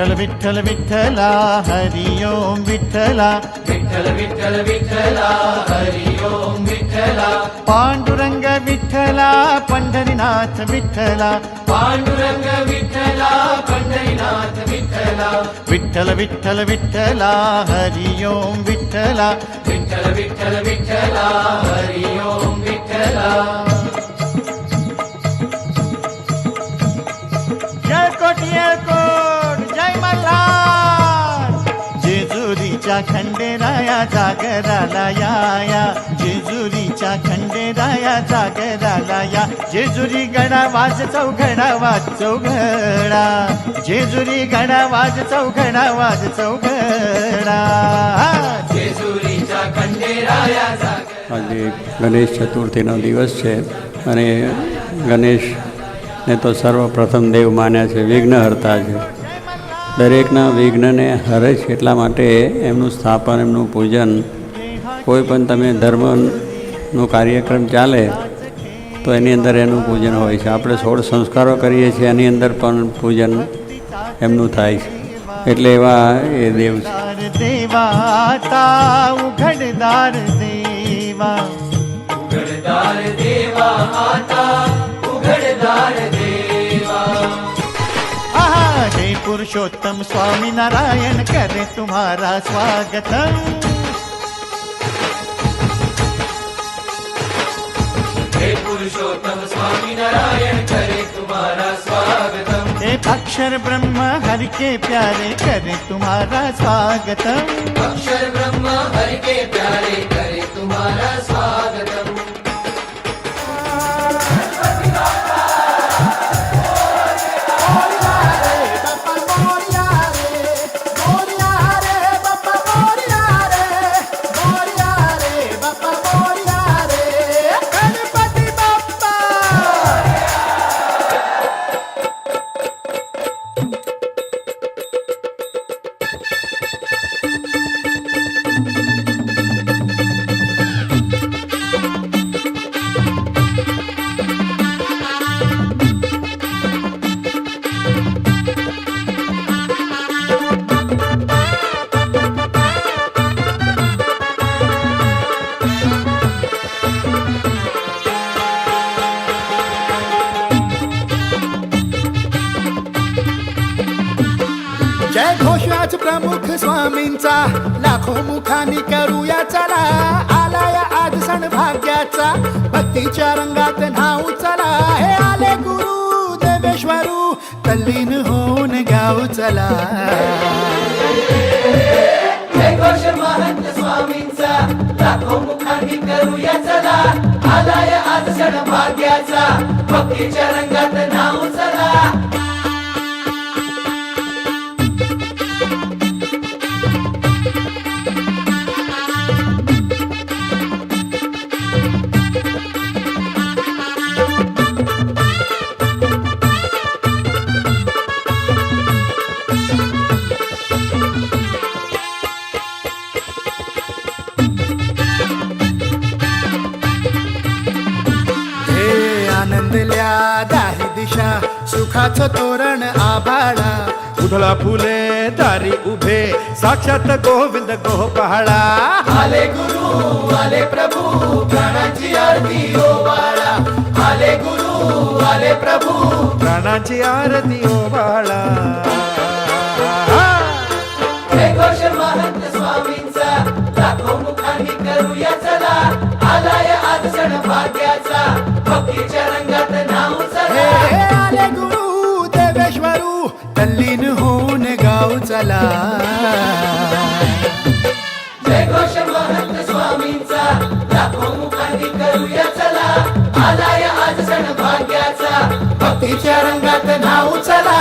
विठ्ठल विठ्ठल विठ्ठला हरि ओम विठ्ठला विठ्ठल विठ्ठल विठ्ठला हरि ओम विठ्ठला पांडुरंग विठ्ठला पंढरीनाथ विठ्ठला पांडुरंग विठ्ठला पंढरीनाथ विठ्ठला विठ्ठल विठ्ठल विठ्ठला हरि ओम विठ्ठला विठ्ठल विठ्ठल विठ्ठला हरि ओम विठ्ठला जय कोट जय मल्हार जेजुरीच्या खंडेराया जागराला या जेजुरीच्या खंडेराया जागराला या जेजुरी गडा वाज चौघडा वाज चौघडा जेजुरी गडा वाज चौघडा वाज चौघडा जेजुरीच्या खंडेराया આજે ગણેશ ચતુર્થીનો દિવસ છે અને ગણેશને તો સર્વપ્રથમ દેવ માન્યા છે, વિઘ્નહર્તા છે. દરેકના વિઘ્નને હરે છે, એટલા માટે એમનું સ્થાપન, એમનું પૂજન, કોઈ પણ તમે ધર્મનો કાર્યક્રમ ચાલે તો એની અંદર એનું પૂજન હોય છે. આપણે 16 સંસ્કારો કરીએ છીએ, એની અંદર પણ પૂજન એમનું થાય છે. એટલે એવા એ દેવ છે. देवाता उघडदार देवा उघडदार देवा आता उघडदार देवा आहा हे पुरुषोत्तम स्वामी नारायण करे तुम्हारा स्वागतम हे पुरुषोत्तम स्वामी नारायण करे तुम्हारा स्वागतम हे अक्षर ब्रह्म हरि के प्यारे करे तुम्हारा स्वागतम अक्षर ब्रह्म हरि के प्यारे करे तुम्हारा स्वागतम जय घोषाच प्रमुख स्वामींचा लाखो मुखांनी करूया चला आलाय आज सण भाग्याचा भक्तीच्या रंगात नाव चला हे आले गुरु देवेश्वरू तल्लीन होऊन गाव चला जय घोष महंत स्वामींचा लाखो मुखांनी करूया चला आलाय आज सण भाग्याचा भक्तीच्या रंगात नाव चला आनंदल्या दाही दिशा सुखाचं तोरण आभाळा उधळा फुले दारी उभे साक्षात गोविंद गोपाळा आले गुरु आले प्रभु प्राणाची आरती ओ बाळा आले गुरु आले प्रभु प्राणाची आरती ओ बाळा जय घोष महंत स्वामींचा लाखो मुखांनी करूया चला आलाय आज सण भाग्याचा भक्तीच्या रंगात नाव चला हे आले गुरु देवेश्वरू तल्लीन होऊन गाव चला जय घोष महंत स्वामींचा लाखो मुखांनी करूया चला आलाय आज सण भाग्याचा भक्तीच्या रंगात नाव चला